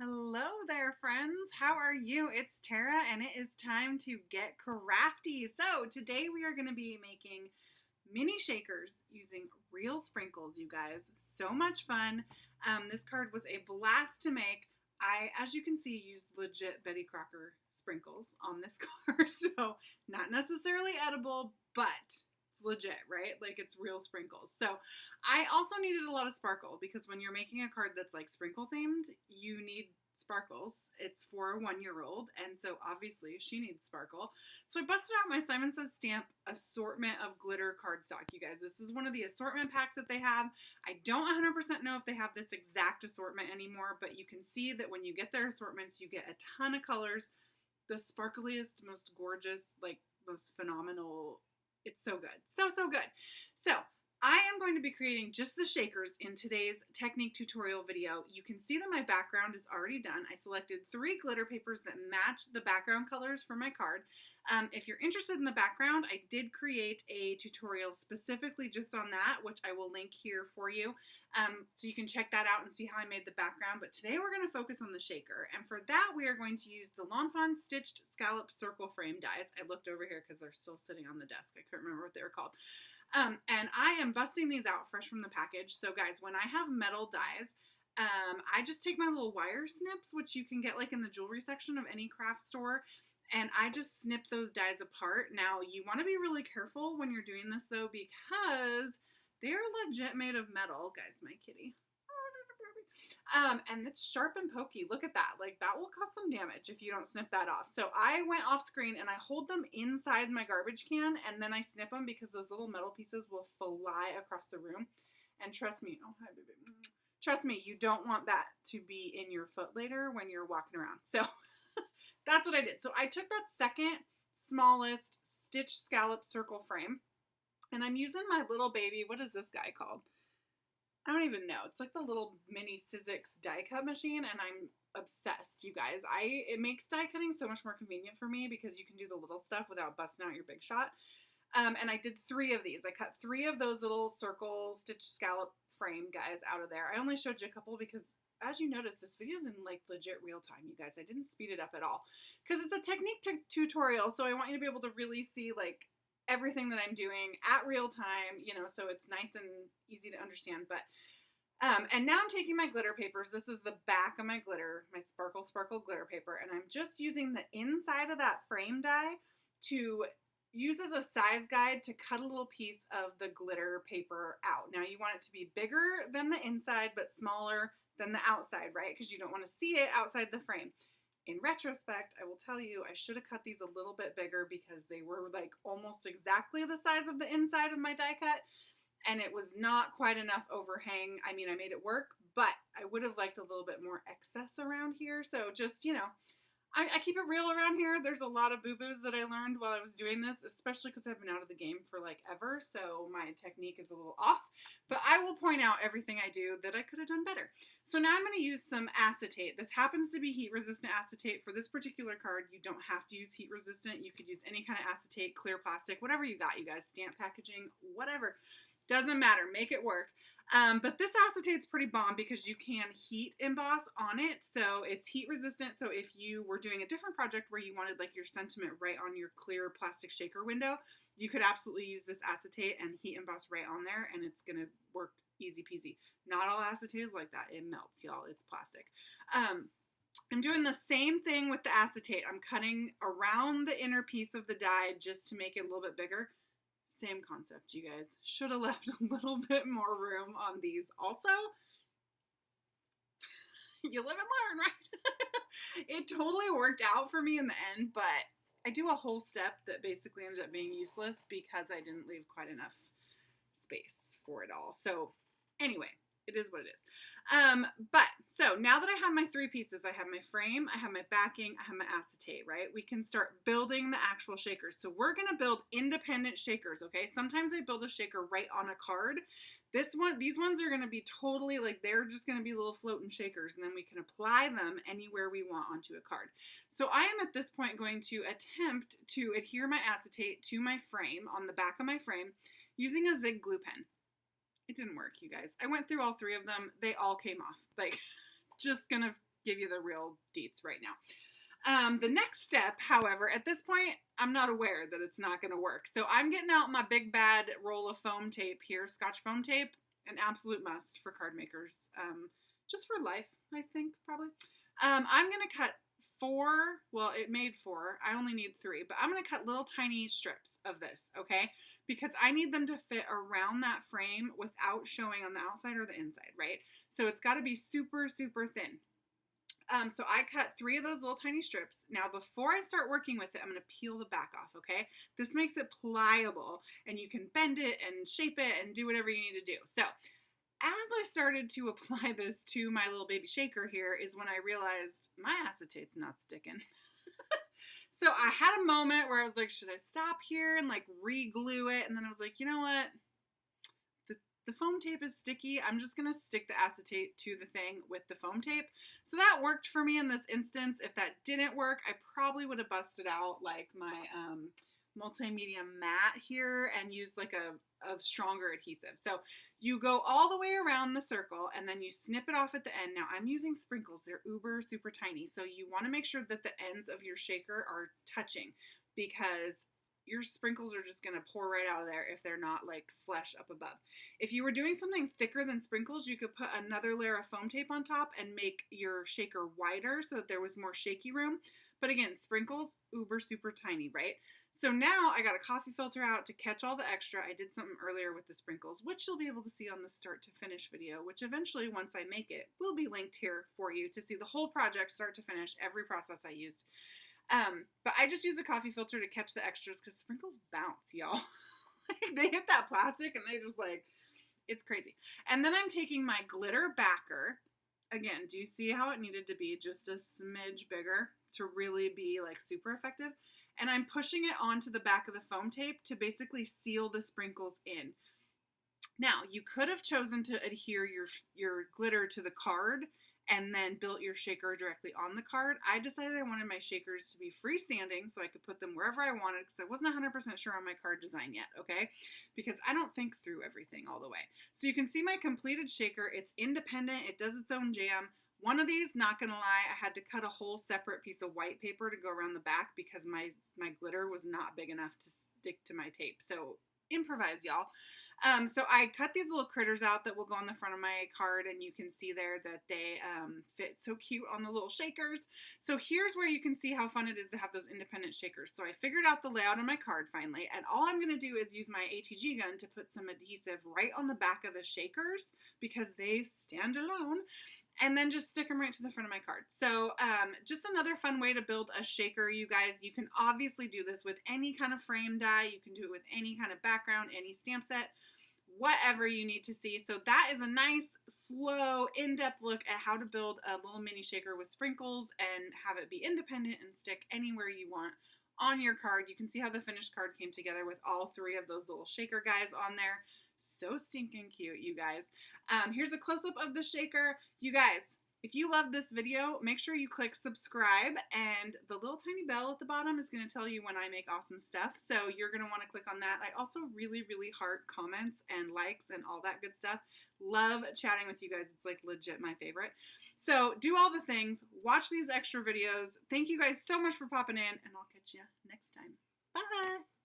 Hello there, friends. How are you? It's Tara, and it is time to get crafty. So today we are going to be making mini shakers using real sprinkles, you guys. So much fun. This card was a blast to make. I, as you can see, used legit Betty Crocker sprinkles on this card. So not necessarily edible, but it's legit, right? Like it's real sprinkles. So I also needed a lot of sparkle because when you're making a card that's like sprinkle themed, you need sparkles. It's for a 1-year-old, and so obviously she needs sparkle. So I busted out my Simon Says Stamp assortment of glitter cardstock, you guys. This is one of the assortment packs that they have. I don't 100% know if they have this exact assortment anymore, but you can see that when you get their assortments, you get a ton of colors, the sparkliest, most gorgeous, like most phenomenal. It's so good. So good. So I am going to be creating just the shakers in today's technique tutorial video. You can see that my background is already done. I selected 3 glitter papers that match the background colors for my card. If you're interested in the background, I did create a tutorial specifically just on that, which I will link here for you. So you can check that out and see how I made the background. But today we're going to focus on the shaker. And for that, we are going to use the Lawn Fawn Stitched Scallop Circle Frame dies. I looked over here because they're still sitting on the desk. I couldn't remember what they were called. And I am busting these out fresh from the package. So guys, when I have metal dies, I just take my little wire snips, which you can get like in the jewelry section of any craft store, and I just snip those dies apart. Now, you want to be really careful when you're doing this though, because they're legit made of metal. Guys, my kitty. And it's sharp and pokey. Look at that. Like that will cause some damage if you don't snip that off. So I went off screen and I hold them inside my garbage can and then I snip them because those little metal pieces will fly across the room. And trust me, oh hi baby. Trust me, you don't want that to be in your foot later when you're walking around. So that's what I did. So I took that second smallest stitched scallop circle frame and I'm using my little baby, what is this guy called? I don't even know. It's like the little mini Sizzix die cut machine, and I'm obsessed, you guys. It makes die cutting so much more convenient for me because you can do the little stuff without busting out your big shot. And I did 3 of these. I cut 3 of those little circle stitch scallop frame guys out of there. I only showed you a couple because, as you notice, this video is in like legit real time, you guys. I didn't speed it up at all because it's a technique tutorial, so I want you to be able to really see like everything that I'm doing at real time, you know, so it's nice and easy to understand. But and now I'm taking my glitter papers. This is the back of my glitter, my sparkle glitter paper, and I'm just using the inside of that frame die to use as a size guide to cut a little piece of the glitter paper out. Now you want it to be bigger than the inside but smaller than the outside, right? Because you don't want to see it outside the frame. In retrospect, I will tell you, I should have cut these a little bit bigger because they were like almost exactly the size of the inside of my die cut, and it was not quite enough overhang. I mean, I made it work, but I would have liked a little bit more excess around here. So just, you know, I keep it real around here. There's a lot of boo-boos that I learned while I was doing this, especially because I've been out of the game for like ever, so my technique is a little off. But I will point out everything I do that I could have done better. So now I'm going to use some acetate. This happens to be heat-resistant acetate. For this particular card, you don't have to use heat-resistant. You could use any kind of acetate, clear plastic, whatever you got, you guys. Stamp packaging, whatever. Doesn't matter. Make it work. But this acetate's pretty bomb because you can heat emboss on it, so it's heat resistant. So if you were doing a different project where you wanted like your sentiment right on your clear plastic shaker window, you could absolutely use this acetate and heat emboss right on there, and it's gonna work easy peasy. Not all acetate is like that. It melts, y'all. It's plastic. I'm doing the same thing with the acetate. I'm cutting around the inner piece of the die just to make it a little bit bigger. Same concept, you guys. Should have left a little bit more room on these. Also, you live and learn, right? It totally worked out for me in the end, but I do a whole step that basically ended up being useless because I didn't leave quite enough space for it all. So anyway, it is what it is. So now that I have my 3 pieces, I have my frame, I have my backing, I have my acetate, right? We can start building the actual shakers. So we're going to build independent shakers, okay? Sometimes I build a shaker right on a card. These ones are going to be totally like, they're just going to be little floating shakers, and then we can apply them anywhere we want onto a card. So I am at this point going to attempt to adhere my acetate to my frame on the back of my frame using a Zig glue pen. It didn't work, you guys. I went through all 3 of them. They all came off. Like, just gonna give you the real deets right now. The next step, however, at this point, I'm not aware that it's not going to work. So I'm getting out my big bad roll of foam tape here, Scotch foam tape, an absolute must for card makers, just for life, I think, probably. I'm going to cut 4, well, it made 4. I only need 3, but I'm going to cut little tiny strips of this, okay? Because I need them to fit around that frame without showing on the outside or the inside, right? So it's got to be super, super thin. So I cut 3 of those little tiny strips. Now, before I start working with it, I'm going to peel the back off, okay? This makes it pliable, and you can bend it and shape it and do whatever you need to do. So as I started to apply this to my little baby shaker here is when I realized my acetate's not sticking. So I had a moment where I was like, should I stop here and like re-glue it? And then I was like, you know what? The foam tape is sticky. I'm just going to stick the acetate to the thing with the foam tape. So that worked for me in this instance. If that didn't work, I probably would have busted out like my multimedia mat here and used like a stronger adhesive. So you go all the way around the circle and then you snip it off at the end. Now I'm using sprinkles. They're uber super tiny. So you want to make sure that the ends of your shaker are touching, because your sprinkles are just going to pour right out of there if they're not like flesh up above. If you were doing something thicker than sprinkles, you could put another layer of foam tape on top and make your shaker wider so that there was more shaky room. But again, sprinkles, uber super tiny, right? So now I got a coffee filter out to catch all the extra. I did something earlier with the sprinkles, which you'll be able to see on the start to finish video, which eventually, once I make it, will be linked here for you to see the whole project start to finish, every process I used. But I just use a coffee filter to catch the extras because sprinkles bounce, y'all. They hit that plastic and they just like, it's crazy. And then I'm taking my glitter backer. Again, do you see how it needed to be just a smidge bigger to really be like super effective? And I'm pushing it onto the back of the foam tape to basically seal the sprinkles in. Now, you could have chosen to adhere your glitter to the card and then built your shaker directly on the card. I decided I wanted my shakers to be freestanding so I could put them wherever I wanted, because I wasn't 100% sure on my card design yet, okay? Because I don't think through everything all the way. So you can see my completed shaker. It's independent. It does its own jam. One of these, not gonna lie, I had to cut a whole separate piece of white paper to go around the back because my glitter was not big enough to stick to my tape. So improvise, y'all. So I cut these little critters out that will go on the front of my card, and you can see there that they fit so cute on the little shakers. So here's where you can see how fun it is to have those independent shakers. So I figured out the layout on my card finally, and all I'm going to do is use my ATG gun to put some adhesive right on the back of the shakers because they stand alone, and then just stick them right to the front of my card. So just another fun way to build a shaker, you guys. You can obviously do this with any kind of frame die. You can do it with any kind of background, any stamp set, whatever you need to see. So that is a nice, slow, in-depth look at how to build a little mini shaker with sprinkles and have it be independent and stick anywhere you want on your card. You can see how the finished card came together with all 3 of those little shaker guys on there. So stinking cute, you guys. Here's a close-up of the shaker. You guys, if you love this video, make sure you click subscribe, and the little tiny bell at the bottom is going to tell you when I make awesome stuff. So you're going to want to click on that. I also really, really heart comments and likes and all that good stuff. Love chatting with you guys. It's like legit my favorite. So do all the things. Watch these extra videos. Thank you guys so much for popping in, and I'll catch you next time. Bye.